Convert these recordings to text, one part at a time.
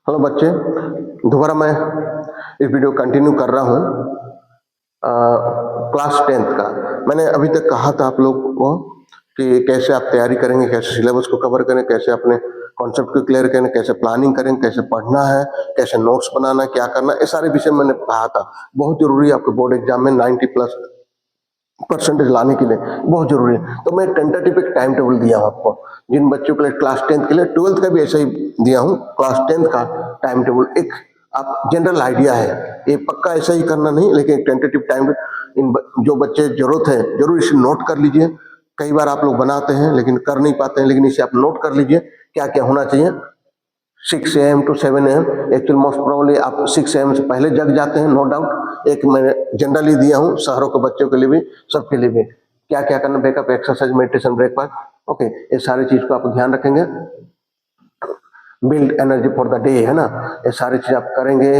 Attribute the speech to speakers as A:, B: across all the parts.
A: Hello बच्चे, दोबारा मैं इस वीडियो कंटिन्यू कर रहा हूँ क्लास 10th का। मैंने अभी तक कहा था आप लोग को कि कैसे आप तैयारी करेंगे, कैसे सिलेबस को कवर करें, कैसे अपने कॉन्सेप्ट को क्लियर करें, कैसे प्लानिंग करें, कैसे पढ़ना है, कैसे नोट्स बनाना है, क्या करना है, ये सारे विषय मैंने कहा था। बहुत जरूरी है आपके बोर्ड एग्जाम में 90+ % लाने के लिए, बहुत जरूरी है। तो मैं टेंटेटिव एक टाइम टेबल दिया हूँ आपको, जिन बच्चों के लिए क्लास 10th के लिए, 12th का भी ऐसा ही दिया हूँ। क्लास 10th का टाइम टेबल एक आप जनरल आइडिया है, ये पक्का ऐसा ही करना नहीं, लेकिन एक टेंटेटिव टाइम इन जो बच्चे जरूरत है जरूर इसे नोट कर लीजिए। कई बार आप लोग बनाते हैं लेकिन कर नहीं पाते हैं, लेकिन इसे आप नोट कर लीजिए क्या क्या होना चाहिए। 6 AM to 7 AM, actual most probably आप 6 AM से पहले जग जाते हैं, नो डाउट। एक मैंने जनरली दिया हूँ शहरों के बच्चों के लिए भी, सबके लिए भी, क्या क्या करना, breakup, exercise, meditation, breakfast, okay, ये सारी चीज को आप ध्यान रखेंगे। Build energy for the day, है ना, ये सारी चीज आप करेंगे।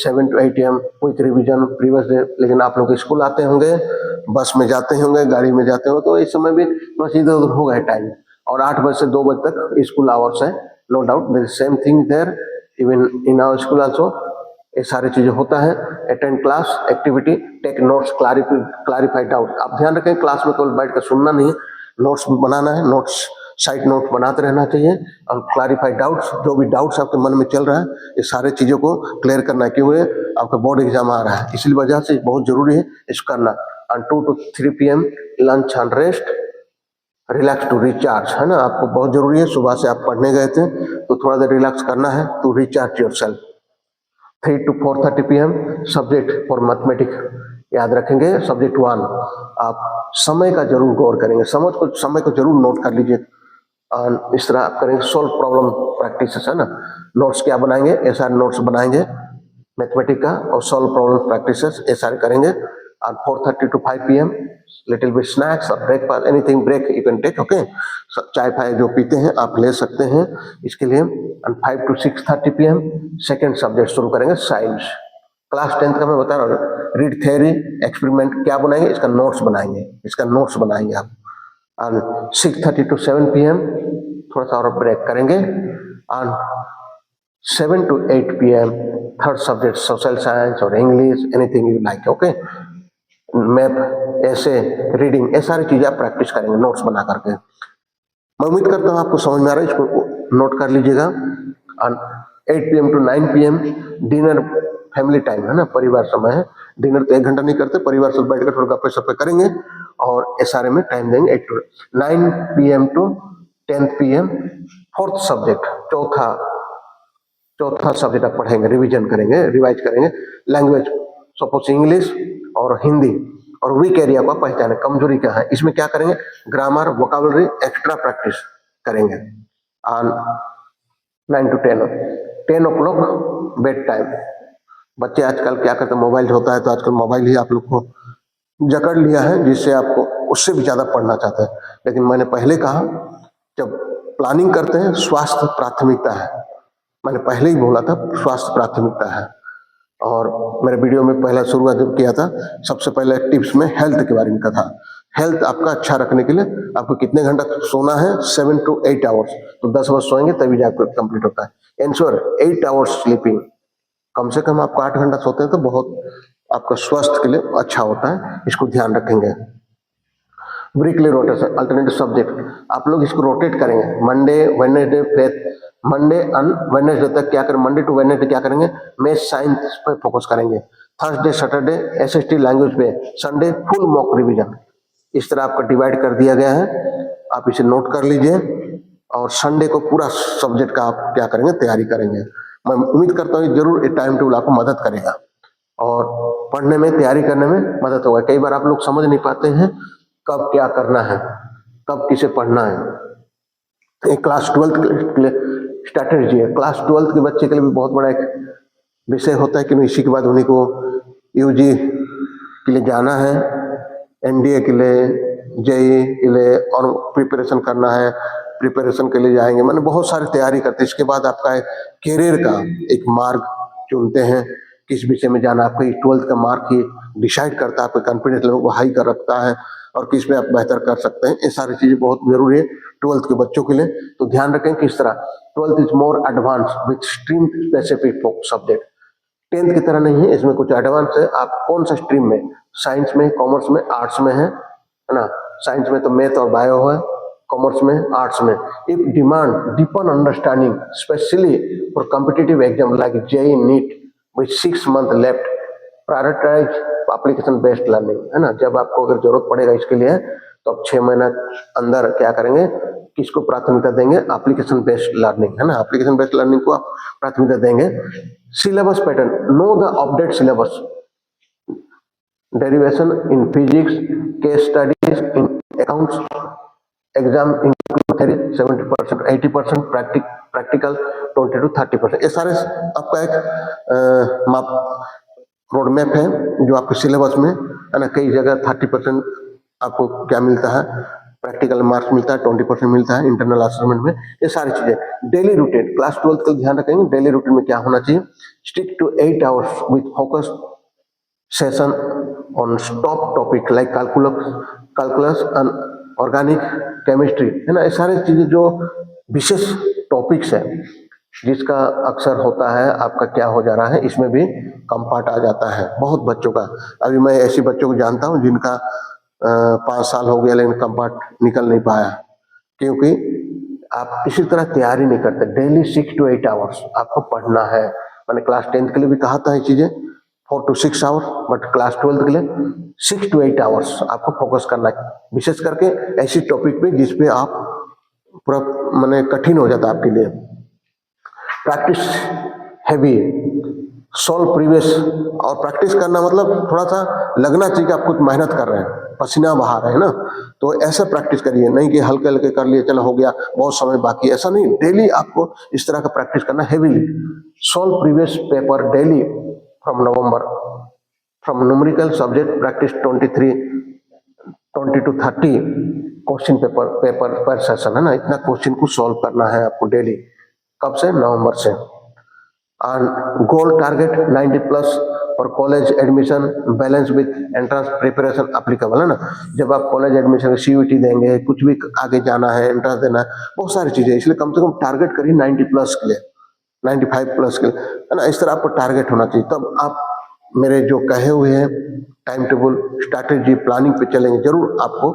A: 7 to 8 AM quick revision previous day. लेकिन आप लोग स्कूल आते होंगे, बस में जाते होंगे, गाड़ी में जाते हो, तो इस समय भी बस इधर उधर हो गए टाइम। और 8 बजे से 2 बजे तक स्कूल आवर्स है, no doubt, there is same thing there even in our school also. ये सारी चीजें होता है। Attend class activity, take notes, clarify doubt. आप ध्यान रखें क्लास में केवल बैठ कर सुनना नहीं है, नोट्स भी बनाना है, नोट्स साइड नोट बनाते रहना चाहिए। और क्लैरिफाई डाउट्स, जो भी डाउट्स आपके मन में चल रहा है, ये सारे चीजों को क्लियर करना है, क्योंकि आपका बोर्ड एग्जाम आ रहा है, इसलिए वजह से बहुत जरूरी है इसको करना। And 2 to 3 PM lunch and rest, relax to recharge, है ना, आपको बहुत जरूरी है। सुबह से आप पढ़ने गए थे तो थोड़ा देर रिलैक्स करना है to recharge yourself. 3 to 4:30 PM subject for mathematics याद रखेंगे, सब्जेक्ट 1। आप समय का जरूर गौर करेंगे, समय को जरूर नोट कर लीजिए। और इस तरह आप करेंगे सोल्व प्रॉब्लम प्रैक्टिस, है ना। नोट्स क्या बनाएंगे, ऐसा नोट्स बनाएंगे मैथमेटिक्स का, और सोल्व प्रॉब्लम प्रैक्टिसेस ये सारे करेंगे। और 4:30 to 5 PM little bit snacks और breakfast, anything break you can take, okay. चाय फाय जो पीते हैं आप ले सकते हैं इसके लिए। And 5 to 6:30 PM second subject शुरू करेंगे, साइंस। क्लास 10th का मैं बता रहा हूँ, रीड थ्योरी, एक्सपेरिमेंट क्या बनाएंगे, इसका नोट्स बनाएंगे, इसका नोट्स बनाएंगे आप। और 6:30 to 7 PM थोड़ा सा और ब्रेक करेंगे। और 7 to 8 PM third subject social science और English, anything you like, okay. Map, ऐसे, रीडिंग, ये सारी चीजें आप प्रैक्टिस करेंगे नोट्स बना करके। मैं उम्मीद करता हूँ आपको समझ में आ रहा है, इसको नोट कर लीजिएगा। और 8 PM to 9 PM dinner, family time, है ना, परिवार समय है। डिनर तो 1 घंटा नहीं करते, परिवार से बैठकर थोड़ा गप्पे सप्पे करेंगे और ये सारे में टाइम देंगे। 8 to 9 PM to 10 PM fourth subject, चौथा सब्जेक्ट आप पढ़ेंगे, रिवीजन करेंगे, रिवाइज करेंगे। लैंग्वेज, सपोज इंग्लिश और हिंदी, और वीक एरिया को पहचाने, कमजोरी क्या है, इसमें क्या करेंगे, ग्रामर, वोकैबुलरी, एक्स्ट्रा प्रैक्टिस करेंगे। और 9 to 10 o'clock बेड टाइम। बच्चे आजकल क्या करते हैं, मोबाइल होता है तो आजकल मोबाइल ही आप लोग को जकड़ लिया है, जिससे आपको उससे भी ज्यादा पढ़ना चाहते हैं। लेकिन मैंने पहले कहा, जब प्लानिंग करते हैं स्वास्थ्य प्राथमिकता है, मैंने पहले ही बोला था स्वास्थ्य प्राथमिकता है। और मेरे वीडियो में पहला शुरुआत जब किया था, सबसे पहले टिप्स में हेल्थ के बारे में कहा था। हेल्थ आपका अच्छा रखने के लिए आपको कितने घंटा सोना है, 7 to 8 hours, तो 10 आवर्स सोएंगे तभी जाकर कंप्लीट होता है। इंश्योर 8 hours स्लीपिंग, कम से कम आपको 8 घंटा सोते हैं तो बहुत आपका स्वास्थ्य के लिए अच्छा होता है, इसको ध्यान रखेंगे। वीकली रोटेशन, अल्टरनेटिव सब्जेक्ट, आप लोग इसको रोटेट करेंगे, Monday Wednesday Monday and Wednesday तक क्या करें, मंडे टू वेडनेसडे क्या करेंगे, मैथ साइंस पर फोकस करेंगे। थर्सडे सैटरडे एसएसटी लैंग्वेज पे, संडे फुल मॉक रिवीजन। इस तरह आपका डिवाइड कर दिया गया है, आप इसे नोट कर लीजिए। और संडे को पूरा सब्जेक्ट का आप क्या करेंगे, तैयारी करेंगे। मैं उम्मीद करता हूँ जरूर ये टाइम टेबल आपको मदद करेगा और पढ़ने में, तैयारी करने में मदद होगा। कई बार आप लोग समझ नहीं पाते हैं कब क्या करना है, कब किसे पढ़ना है। एक क्लास 12th के लिए स्ट्रैटेजी है, क्लास 12th के बच्चे के लिए भी बहुत बड़ा एक विषय होता है कि इसी के बाद उन्हीं को यूजी के लिए जाना है, एनडीए के लिए, जेई के लिए और प्रिपरेशन करना है, प्रिपरेशन के लिए जाएंगे, मैंने बहुत सारी तैयारी करते हैं। इसके बाद आपका कैरियर का एक मार्ग चुनते हैं, किस विषय में जाना। आपका 12th का मार्क ही डिसाइड करता है, आपके कॉन्फिडेंस लेवल को हाई कर रखता है। और किस में आप बेहतर कर सकते हैं, ये सारी चीजें बहुत जरूरी है 12th के बच्चों के लिए। तो ध्यान रखें किस तरह 12th is more advance with stream specific subject. 10th की तरह नहीं है, इसमें कुछ एडवांस है। आप कौन सा स्ट्रीम में, साइंस में, कॉमर्स में, आर्ट्स में है ना। साइंस में तो मैथ और बायो है, कॉमर्स में, आर्ट्स में। If demand deepen understanding specially for competitive exam like JEE NEET with 6 months left, prioritise application based learning, है ना। जब आपको अगर जरूरत पड़ेगा इसके लिए तो आप 6 महीना अंदर क्या करेंगे, किसको प्राथमिकता देंगे, एप्लीकेशन बेस्ड लर्निंग, है ना। एप्लीकेशन बेस्ड लर्निंग को आप प्राथमिकता देंगे। Syllabus pattern, know the update syllabus, derivation in physics, case studies in accounts, exam in theory 70%, 80% practical 20 to 30%। ये सारे आपका एक रोड मैप है जो आपके सिलेबस में, है ना। कई जगह 30% आपको क्या मिलता है, प्रैक्टिकल मार्क्स मिलता है, 20% मिलता है इंटरनल असेसमेंट में। ये सारी चीजें। डेली रूटीन, क्लास 12th का ध्यान रखेंगे, डेली रूटीन में क्या होना चाहिए, stick to 8 hours with focus session on stop topic like calculus and organic chemistry, है ना। ये सारी चीजें जो विशेष टॉपिक्स है जिसका अक्सर होता है आपका क्या हो जा रहा है, इसमें भी कम पार्ट आ जाता है बहुत बच्चों का। अभी मैं ऐसे बच्चों को जानता हूं जिनका 5 साल हो गया लेकिन कम पार्ट निकल नहीं पाया, क्योंकि आप इसी तरह तैयारी नहीं करते। डेली 6 to 8 hours आपको पढ़ना है। मैंने क्लास 10th के लिए भी कहा था ये चीजें 4 to 6 hours, but class 12th के लिए 6 to 8 hours आपको फोकस करना है, विशेष करके ऐसी टॉपिक पे जिसपे आप पूरा मैंने कठिन हो जाता है आपके लिए। प्रैक्टिस हैवी, सॉल्व प्रीवियस, और प्रैक्टिस करना मतलब थोड़ा सा लगना चाहिए कि आप कुछ मेहनत कर रहे हैं, पसीना बहा रहे हैं ना, तो ऐसा प्रैक्टिस करिए, नहीं कि हल्के हल्के कर लिए चलो हो गया बहुत समय बाकी, ऐसा नहीं। डेली आपको इस तरह का प्रैक्टिस करना heavily. Solve previous paper daily from November, from numerical subject practice 20 to 30 question paper पर सेशन, है ना। इतना क्वेश्चन को सॉल्व करना है आपको डेली। कब से, नवंबर से। एंड गोल टारगेट 90+ और college admission balance with entrance preparation applicable, है ना। जब आप कॉलेज एडमिशन सीयूईटी देंगे, कुछ भी आगे जाना है, एंट्रेंस देना है, बहुत सारी चीजें, इसलिए कम से कम टारगेट करिए 90+ के लिए, 95+ के लिए, है ना। इस तरह आपको टारगेट होना चाहिए, तब आप मेरे जो कहे हुए हैं टाइम टेबल, स्ट्रैटेजी, प्लानिंग पे चलेंगे, जरूर आपको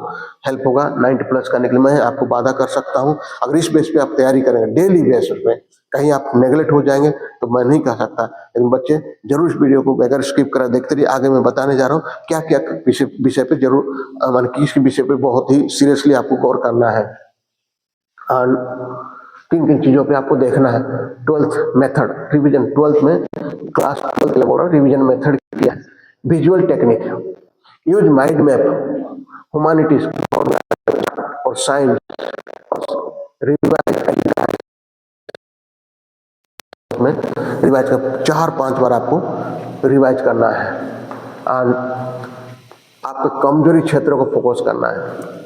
A: हेल्प होगा 90+ करने के लिए। मैं आपको वादा कर सकता हूं, अगर इस बेस पे आप तैयारी करेंगे डेली बेसिस पे, कहीं आप नेगलेक्ट हो जाएंगे तो मैं नहीं कह सकता, लेकिन बच्चे जरूर इस वीडियो को अगर स्किप करा देखते रहिए। आगे मैं बताने जा रहा हूँ क्या क्या विषय पे जरूर, मान किस विषय पे बहुत ही सीरियसली आपको गौर करना है। और किन किन चीजों पे आपको देखना है। 12th मेथड रिवीजन, 12th में क्लास 12th के लिए बोल रहा हूँ, रिवीजन मेथड क्या है। Visual technique, use mind map, humanities और साइंस, में रिवाइज का 4-5 बार आपको रिवाइज करना है। और आपके कमजोरी क्षेत्रों को फोकस करना है।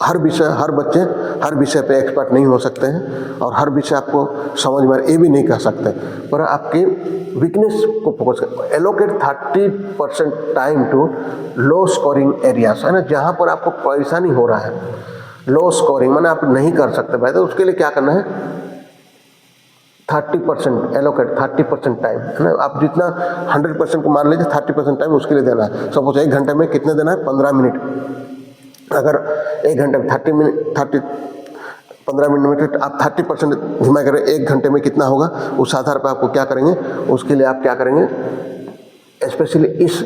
A: हर विषय, हर बच्चे हर विषय पे एक्सपर्ट नहीं हो सकते हैं, और हर विषय आपको समझ में ये भी नहीं कह सकते, पर आपके वीकनेस को फोकस कर। Allocate 30% time to low scoring areas, है ना, जहां पर आपको परेशानी हो रहा है, लो स्कोरिंग माने आप नहीं कर सकते भाई, तो उसके लिए क्या करना है, 30% एलोकेट, 30% टाइम, है ना। आप जितना 100% को मान लीजिए, 30% टाइम उसके लिए देना है। सपोज 1 घंटे में कितने देना है, 15 मिनट। अगर 1 घंटे में 15 मिनट में आप 30% घुमा करें, 1 घंटे में कितना होगा, उस आधार पर आपको क्या करेंगे, उसके लिए आप क्या करेंगे, स्पेशली इस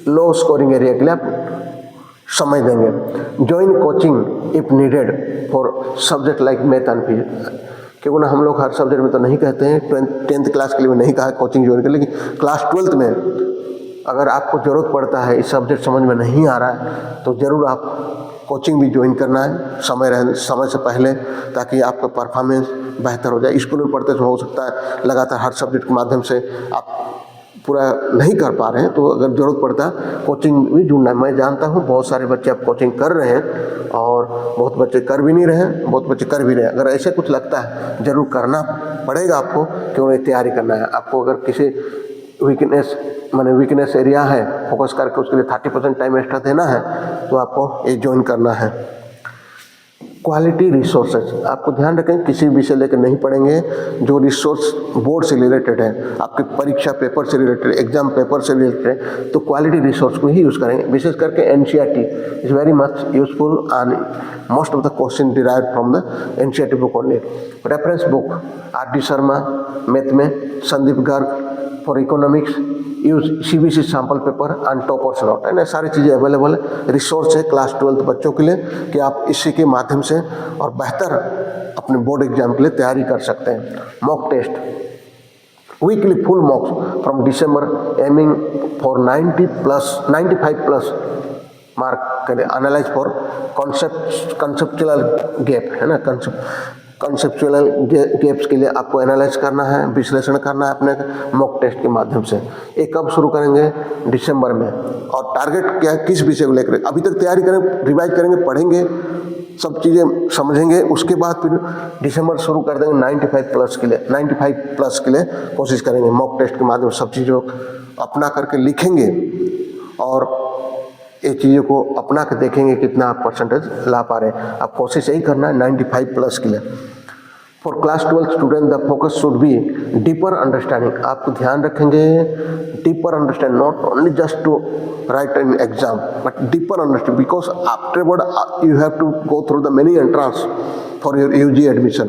A: लो स्कोरिंग एरिया के लिए आप समय देंगे। Join coaching if needed for subject like math and physics, क्योंकि ना हम लोग हर सब्जेक्ट में तो नहीं कहते हैं, 10th क्लास के लिए नहीं कहा कोचिंग ज्वाइन कर, लेकिन क्लास 12th में अगर आपको जरूरत पड़ता है, इस सब्जेक्ट समझ में नहीं आ रहा है, तो जरूर आप कोचिंग भी ज्वाइन करना है समय से पहले, ताकि आपका परफॉर्मेंस बेहतर हो जाए। स्कूल में पढ़ते तो हो सकता है लगातार हर सब्जेक्ट के माध्यम से आप पूरा नहीं कर पा रहे हैं, तो अगर जरूरत पड़ता है कोचिंग भी ढूंढना है। मैं जानता हूँ बहुत सारे बच्चे अब कोचिंग कर रहे हैं, और बहुत बच्चे कर भी नहीं रहे हैं, बहुत बच्चे कर भी रहे हैं। अगर ऐसे कुछ लगता है जरूर करना पड़ेगा आपको, क्योंकि तैयारी करना है आपको। अगर किसी वीकनेस माने वीकनेस एरिया है, फोकस करके उसके लिए 30% टाइम एक्स्ट्रा देना है, तो आपको ये ज्वाइन करना है। क्वालिटी रिसोर्सेज, आपको ध्यान रखें किसी भी विषय लेकर नहीं पढ़ेंगे जो रिसोर्स बोर्ड से रिलेटेड है, आपके परीक्षा पेपर से रिलेटेड, एग्जाम पेपर से रिलेटेड, तो क्वालिटी रिसोर्स को ही यूज़ करेंगे। विशेष करके NCERT is very much useful and most of the question derived from the NCERT book only. Reference book R D Sharma math में, Sandeep Garg for economics, use CBSE sample paper and toppers note, है ना, सारी चीज़ें available है, resource है class 12 बच्चों के लिए कि आप इसी के माध्यम से और बेहतर अपने बोर्ड एग्जाम के लिए तैयारी कर सकते हैं। Mock test, weekly full mocks from December, aiming for 95+ mark करें। एनालाइज फॉर कंसेप्चुअल गैप, है ना, कंसेप्चुअल गैप्स के लिए आपको एनालाइज करना है, विश्लेषण करना है अपने मॉक टेस्ट के माध्यम से। ये कब शुरू करेंगे? दिसंबर में। और टारगेट क्या, किस विषय को लेकर? अभी तक तैयारी करें, रिवाइज करेंगे, पढ़ेंगे, सब चीज़ें समझेंगे, उसके बाद फिर दिसंबर शुरू कर देंगे 95+ के लिए। 95+ के लिए कोशिश करेंगे मॉक टेस्ट के माध्यम से, सब चीज़ों अपना करके लिखेंगे और ये चीज़ों को अपना के देखेंगे कितना आप परसेंटेज ला पा रहे हैं। आप कोशिश यही करना है 95+ के लिए। For class 12 student the focus should be deeper understanding, आपको ध्यान रखेंगे deeper understand, not only just to write in exam but deeper understand, because afterward you have to go through the many entrance for your UG admission,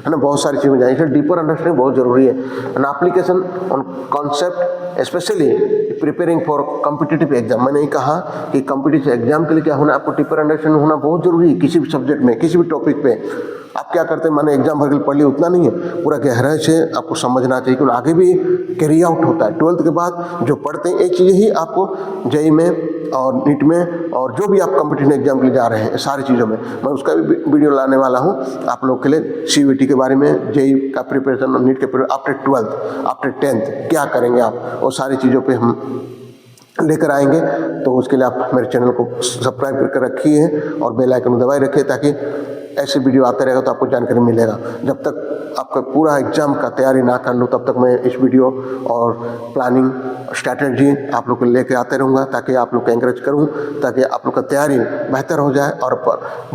A: है ना, बहुत सारी चीज़ें जाएंगी, इसलिए डीपर अंडरस्टैंडिंग बहुत जरूरी है। An application on concept specially preparing for competitive exam, मैंने कहा कि कॉम्पिटिटिव एग्जाम के लिए क्या होना, आपको डीपर अंडरस्टैंडिंग होना बहुत जरूरी है। किसी भी सब्जेक्ट में, किसी भी टॉपिक पे आप क्या करते हैं, मैंने एग्जाम भर के पढ़ लिया उतना नहीं है, पूरा गहराई से आपको समझना चाहिए, क्योंकि आगे भी कैरी आउट होता है। 12th के बाद जो पढ़ते हैं एक चीज़ें ही आपको जेई में और नीट में और जो भी आप कॉम्पिटिटिव एग्जाम के लिए जा रहे हैं सारी चीज़ों में, मैं उसका भी वीडियो लाने वाला हूँ आप लोग के लिए। सीयूईटी के बारे में, जेई का प्रिपरेशन और नीट के preparation, after 12th after 10th क्या करेंगे आप, और सारी चीज़ों पर हम लेकर आएंगे। तो उसके लिए आप मेरे चैनल को सब्सक्राइब करके रखिए और बेल आइकन दबाए रखिए, ताकि ऐसे वीडियो आते रहेगा तो आपको जानकारी मिलेगा। जब तक आपका पूरा एग्जाम का तैयारी ना कर लूँ तब तक मैं इस वीडियो और प्लानिंग स्ट्रैटेजी आप लोग को लेके आते रहूँगा, ताकि आप लोग को एंकरेज करूँ, ताकि आप लोग का तैयारी बेहतर हो जाए और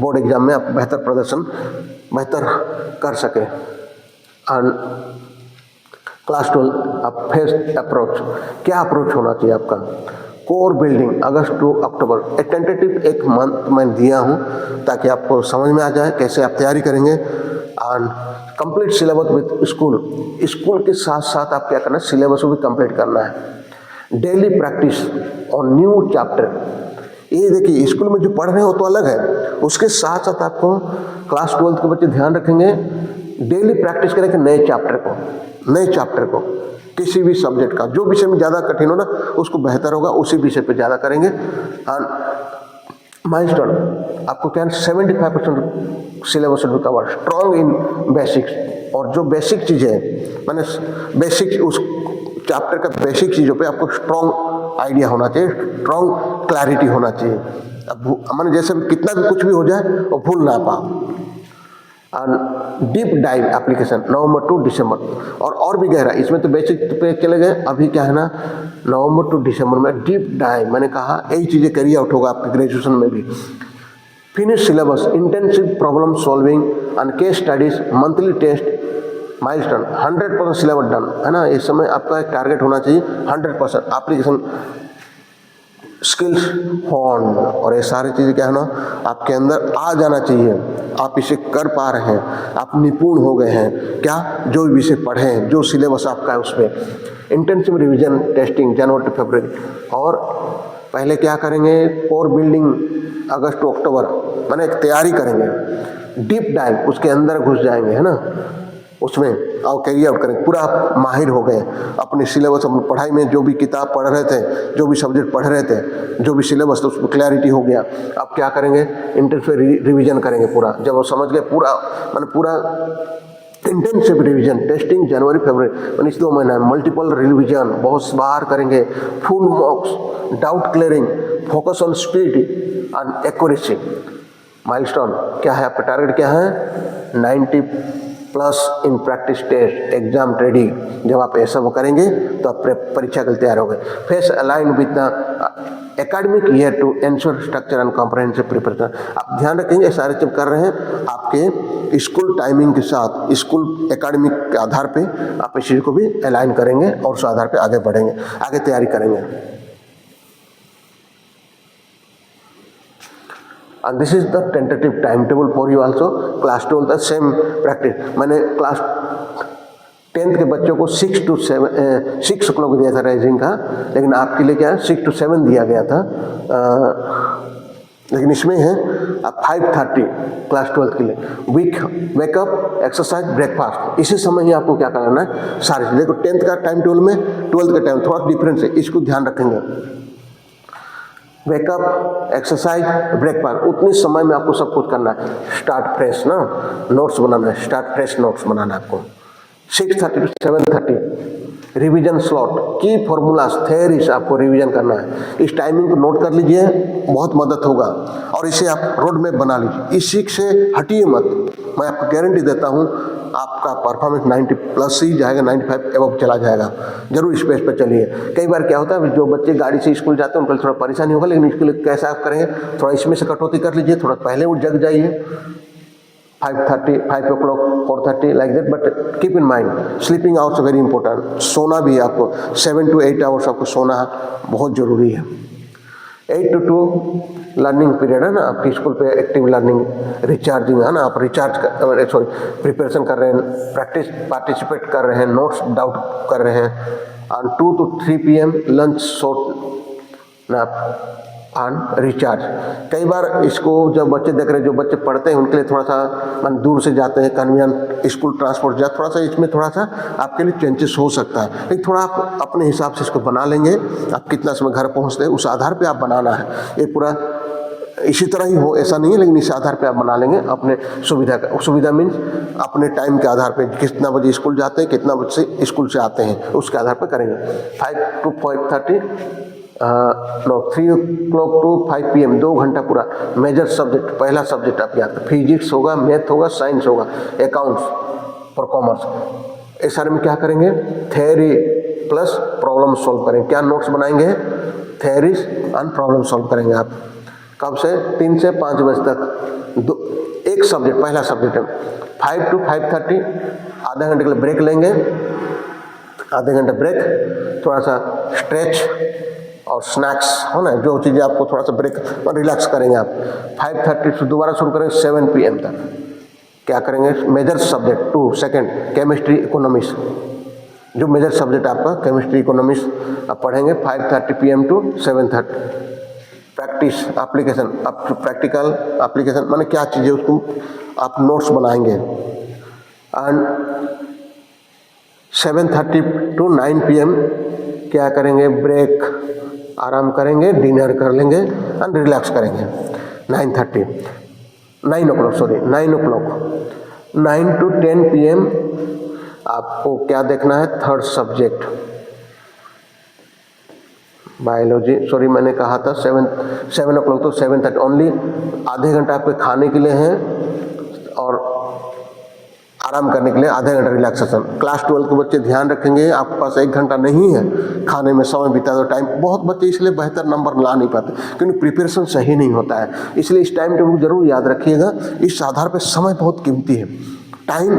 A: बोर्ड एग्जाम में आप बेहतर प्रदर्शन कर सकें। एंड क्लास 12 आप फेस अप्रोच, क्या अप्रोच होना चाहिए आपका? कोर बिल्डिंग अगस्त टू अक्टूबर, एक टेंटेटिव एक मंथ मैं दिया हूँ ताकि आपको समझ में आ जाए कैसे आप तैयारी करेंगे। And complete syllabus with school, school के साथ साथ आप क्या करना है, सिलेबस को भी कंप्लीट करना है। डेली प्रैक्टिस और न्यू चैप्टर, ये देखिए स्कूल में जो पढ़ रहे हो तो अलग है, उसके साथ साथ आपको क्लास 12 के बच्चे ध्यान रखेंगे डेली प्रैक्टिस करेंगे नए चैप्टर को किसी भी सब्जेक्ट का, जो विषय में ज़्यादा कठिन हो ना उसको बेहतर होगा उसी विषय पे ज़्यादा करेंगे। एंड माइलस्टोन आपको क्या 75% syllabus should be cover, strong in basics, और जो बेसिक चीज़ें हैं मैंने बेसिक उस चैप्टर का बेसिक चीज़ों पे आपको स्ट्रॉन्ग आइडिया होना चाहिए, स्ट्रॉन्ग क्लैरिटी होना चाहिए। अब मैंने जैसे कितना भी कुछ भी हो जाए वो भूल ना पाओ। And deep dive application November to December, और भी गहरा, इसमें तो बेसिक पे चले गए, अभी क्या है ना नवंबर टू दिसंबर में डीप डाइव, मैंने कहा यही चीज़ें कैरी आउट होगा आपके ग्रेजुएशन में भी। Finish syllabus, intensive problem solving and case studies, monthly test, milestone, 100% syllabus done, है ना। इस समय आपका एक टारगेट होना चाहिए 100% एप्लीकेशन स्किल्स होन, और ये सारी चीज़ें क्या है ना आपके अंदर आ जाना चाहिए, आप इसे कर पा रहे हैं, आप निपुण हो गए हैं क्या, जो विषय पढ़े हैं, जो सिलेबस आपका है उसमें। Intensive revision testing January to February, और पहले क्या करेंगे core building August to October, मैंने एक तैयारी करेंगे, डीप डाइव उसके अंदर घुस जाएंगे, है ना, उसमें और कैरी आउट करेंगे, पूरा आप माहिर हो गए अपने सिलेबस, अपनी पढ़ाई में जो भी किताब पढ़ रहे थे, जो भी सब्जेक्ट पढ़ रहे थे, जो भी सिलेबस था उसमें क्लैरिटी हो गया। आप क्या करेंगे इंटेंसिव रिवीजन करेंगे पूरा, जब वो समझ गए पूरा, मैंने पूरा इंटेंसिव रिवीजन टेस्टिंग जनवरी फरवरी, मैंने इस 2 महीना मल्टीपल रिवीजन बहुत बार करेंगे, full mocks, doubt clearing, focus on speed and accuracy. Milestone क्या है आपका टारगेट क्या है 90+ plus in practice test exam ready. जब आप ऐसा वो करेंगे तो आप परीक्षा के लिए तैयार होंगे। Phase align with the academic year to ensure structure and comprehensive preparation. आप ध्यान रखेंगे सारे जब कर रहे हैं आपके स्कूल टाइमिंग के साथ, स्कूल एकेडमिक के आधार पे आप इस चीज़ को भी अलाइन करेंगे और उस आधार पे आगे बढ़ेंगे, आगे तैयारी करेंगे। And this is the tentative timetable for you also. Class 12 the same practice. मैंने क्लास 10th के बच्चों को 6 o'clock दिया था राइजिंग का, लेकिन आपके लिए क्या है 6 to 7 दिया गया था। लेकिन इसमें है आप 5:30 क्लास 12 के लिए वेकअप, एक्सरसाइज, ब्रेकफास्ट। इसी समय ही आपको क्या करना है सारे। देखो 10th का टाइम टेबल में 12th का टाइम थोड़ा डिफरेंस है, इसको ध्यान रखेंगे। वेकअप, एक्सरसाइज, ब्रेकफास्ट, उतने समय में आपको सब कुछ करना है। स्टार्ट फ्रेश ना, नोट्स बनाना है, स्टार्ट फ्रेश नोट्स बनाना है आपको। 6:30 to 7:30 रिवीजन स्लॉट, की फॉर्मूलाज, थ्योरीज आपको रिवीजन करना है। इस टाइमिंग को नोट कर लीजिए, बहुत मदद होगा और इसे आप रोड मैप बना लीजिए। इसी से हटिए मत, मैं आपको गारंटी देता हूँ आपका परफॉर्मेंस 90+ ही जाएगा, 95 एबव चला जाएगा। जरूर इस पेज पर चलिए। कई बार क्या होता है जो बच्चे गाड़ी से स्कूल जाते हैं उनको थोड़ा परेशानी होगा, लेकिन इसके लिए कैसे आप करेंगे, थोड़ा इसमें से कटौती कर लीजिए, थोड़ा पहले उठ जग जाइए 5:30, 5 o'clock, 4:30 like that. But keep in mind sleeping hours very important. सोना भी आपको 7 to 8 आवर्स आपको सोना बहुत जरूरी है। 8 to 2 लर्निंग पीरियड है ना, आपकी स्कूल पे एक्टिव लर्निंग, रिचार्जिंग है ना, आप प्रिपरेशन कर रहे हैं, पार्टिसिपेट कर रहे हैं, नोट्स डाउट कर रहे हैं। और 2 to 3 PM लंच शॉर्ट ना ऑन रिचार्ज। कई बार इसको जब बच्चे देख रहे हैं, जो बच्चे पढ़ते हैं उनके लिए थोड़ा सा मन दूर से जाते हैं, कन्वीनियंट स्कूल ट्रांसपोर्ट जाते, थोड़ा सा इसमें थोड़ा सा आपके लिए चेंजेस हो सकता है, लेकिन थोड़ा आप अपने हिसाब से इसको बना लेंगे। आप कितना समय घर पहुंचते हैं उस आधार पे आप बनाना है। ये पूरा इसी तरह ही हो ऐसा नहीं है, लेकिन इस आधार पे आप बना लेंगे अपने सुविधा का। सुविधा मीन्स अपने टाइम के आधार पे, कितना बजे स्कूल जाते हैं, कितना बजे स्कूल से आते हैं, उसके आधार पर करेंगे। 5 to 5:30 3 o'clock to 5 PM 2 घंटा पूरा मेजर सब्जेक्ट, पहला सब्जेक्ट आप याद करें, फिजिक्स होगा, मैथ होगा, साइंस होगा, अकाउंट्स फॉर कॉमर्स। इस सारे में क्या करेंगे, थ्योरी प्लस प्रॉब्लम सॉल्व करेंगे। क्या नोट्स बनाएंगे, थ्योरीज एंड प्रॉब्लम सॉल्व करेंगे आप। कब से 3 से 5 बजे तक एक सब्जेक्ट, पहला सब्जेक्ट है। 5 to 5:30 आधा घंटे के लिए ब्रेक लेंगे, आधे घंटे ब्रेक, थोड़ा सा स्ट्रेच और स्नैक्स हो ना, जो चीज़ें आपको थोड़ा सा ब्रेक और रिलैक्स करेंगे आप। 5:30 से दोबारा शुरू करेंगे 7 PM तक। क्या करेंगे, major subject 2 second chemistry economics, जो मेजर सब्जेक्ट आपका केमिस्ट्री इकोनॉमिक्स आप पढ़ेंगे 5:30 PM to 7:30। प्रैक्टिस एप्लीकेशन, आप प्रैक्टिकल एप्लीकेशन माने क्या चीज़ें उसको आप नोट्स बनाएंगे। एंड 7:30 to 9 PM क्या करेंगे, ब्रेक, आराम करेंगे, डिनर कर लेंगे एंड रिलैक्स करेंगे। 9 o'clock 9 to 10 PM आपको क्या देखना है, थर्ड सब्जेक्ट बायोलॉजी। सॉरी मैंने कहा था 7 o'clock तो 7:30 ओनली, आधे घंटा आपके खाने के लिए है और आराम करने के लिए आधा घंटा रिलैक्सेशन। क्लास 12 के बच्चे ध्यान रखेंगे, आपके पास 1 घंटा नहीं है खाने में समय बिता दो टाइम। बहुत बच्चे इसलिए बेहतर नंबर ला नहीं पाते क्योंकि प्रिपरेशन सही नहीं होता है। इसलिए इस टाइम टेबल जरूर याद रखिएगा। इस आधार पर समय बहुत कीमती है, टाइम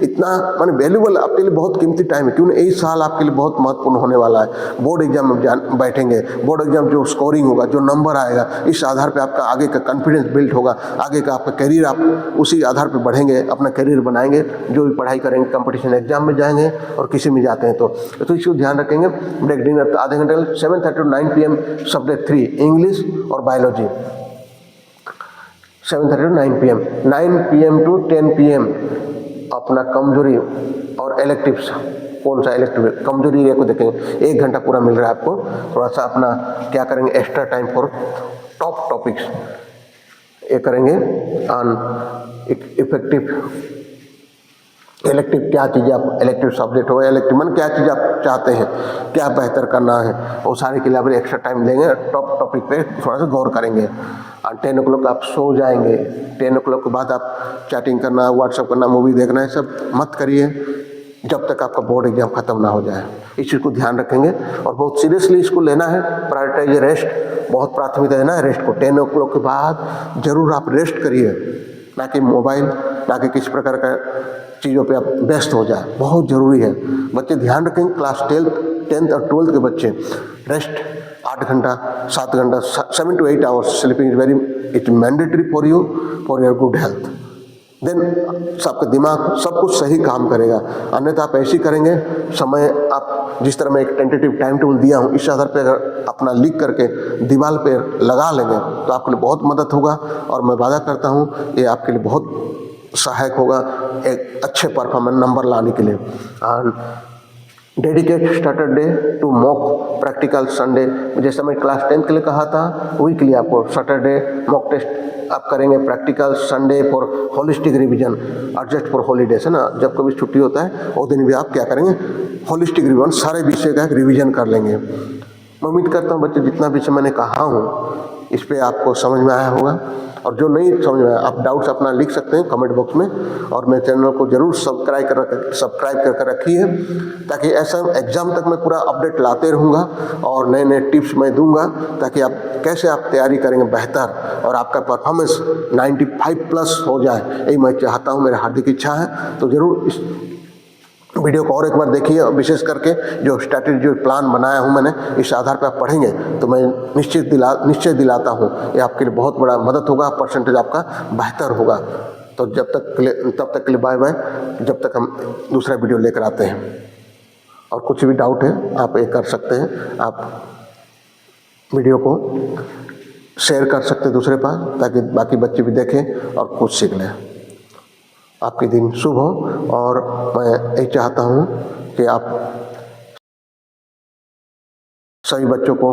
A: इतना माने वैल्यूबल आपके लिए बहुत कीमती टाइम है, क्योंकि इस साल आपके लिए बहुत महत्वपूर्ण होने वाला है। बोर्ड एग्जाम में बैठेंगे, बोर्ड एग्जाम जो स्कोरिंग होगा, जो नंबर आएगा, इस आधार पे आपका आगे का कॉन्फिडेंस बिल्ड होगा, आगे का आपका करियर, आप उसी आधार पे बढ़ेंगे, अपना करियर बनाएंगे। जो भी पढ़ाई करेंगे, कंपटीशन एग्जाम में जाएंगे और किसी में जाते हैं तो इसको ध्यान रखेंगे। ब्रेक डिनर आधे घंटे। 7:30 to 9 PM सब्जेक्ट 3 इंग्लिश और biology. 7:30 to 9 PM 9 PM to 10 PM अपना कमजोरी और इलेक्टिव्स, कौन सा इलेक्टिव कमजोरी एरिया को देखेंगे। 1 घंटा पूरा मिल रहा है आपको, थोड़ा सा अपना क्या करेंगे, extra time for top topics ये करेंगे। ऑन इफेक्टिव इलेक्टिव, क्या चीज़ें आप इलेक्टिव सब्जेक्ट हो, इलेक्टिव मन क्या चीज़ आप चाहते हैं, क्या बेहतर करना है, वो सारे के लिए आप एक्स्ट्रा टाइम देंगे, टॉप टॉपिक पे थोड़ा सा गौर करेंगे। 10 ओ क्लॉक आप सो जाएंगे। 10 ओ क्लॉक के बाद आप चैटिंग करना, व्हाट्सअप करना, मूवी देखना, ये सब मत करिए जब तक आपका बोर्ड एग्जाम खत्म ना हो जाए। इस चीज़ को ध्यान रखेंगे और बहुत सीरियसली इसको लेना है। प्रायोरिटाइज रेस्ट, बहुत प्राथमिकता देना है रेस्ट को। 10 ओ क्लॉक के बाद जरूर आप रेस्ट करिए, ना कि मोबाइल, ना कि किसी प्रकार का चीज़ों पे आप व्यस्त हो जाए, बहुत ज़रूरी है। बच्चे ध्यान रखेंगे, क्लास 10th और 12th के बच्चे रेस्ट 8 घंटा 7 घंटा 7 to 8 hours sleeping is very it mandatory for you for your good health. Then आपका दिमाग सब कुछ सही काम करेगा। अन्यथा आप ऐसे ही करेंगे, समय आप जिस तरह मैं एक टेंटेटिव टाइम टेबल दिया हूँ, इस आधार पे अगर अपना लिख करके दीवार पे लगा लेंगे तो आपके लिए बहुत मदद होगा। और मैं वादा करता हूँ ये आपके लिए बहुत सहायक होगा एक अच्छे परफॉर्मेंस नंबर लाने के लिए। And dedicate Saturday to mock practical Sunday, जैसे मैं क्लास 10 के लिए कहा था वही के लिए आपको सैटरडे मॉक टेस्ट आप करेंगे, practical Sunday for holistic revision, adjust for holidays है ना, जब कभी छुट्टी होता है वो दिन भी आप क्या करेंगे, होलिस्टिक रिवीजन, सारे विषय का रिवीजन कर लेंगे। मैं उम्मीद करता हूँ बच्चे जितना विषय मैंने कहा हूँ इस पर आपको समझ में आया होगा। और जो नहीं समझ में आया आप डाउट्स अपना लिख सकते हैं कमेंट बॉक्स में। और मेरे चैनल को जरूर सब्सक्राइब कर रखिए, ताकि ऐसा एग्जाम तक मैं पूरा अपडेट लाते रहूँगा और नए नए टिप्स मैं दूंगा, ताकि आप कैसे आप तैयारी करेंगे बेहतर और आपका परफॉर्मेंस 95+ हो जाए, यही मैं चाहता हूँ, मेरी हार्दिक इच्छा है। तो जरूर इस वीडियो को और एक बार देखिए, और विशेष करके जो स्ट्रैटेजी जो प्लान बनाया हूं मैंने, इस आधार पर आप पढ़ेंगे तो मैं निश्चय दिलाता हूं ये आपके लिए बहुत बड़ा मदद होगा, परसेंटेज आपका बेहतर होगा। तो तब तक के लिए बाय बाय, जब तक हम दूसरा वीडियो लेकर आते हैं। और कुछ भी डाउट है आप ये कर सकते हैं, आप वीडियो को शेयर कर सकते हैं दूसरे पास, ताकि बाकी बच्चे भी देखें और कुछ सीख लें। आपके दिन शुभ हो। और मैं यही चाहता हूँ कि आप सभी बच्चों को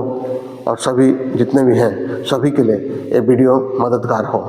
A: और सभी जितने भी हैं सभी के लिए ये वीडियो मददगार हो।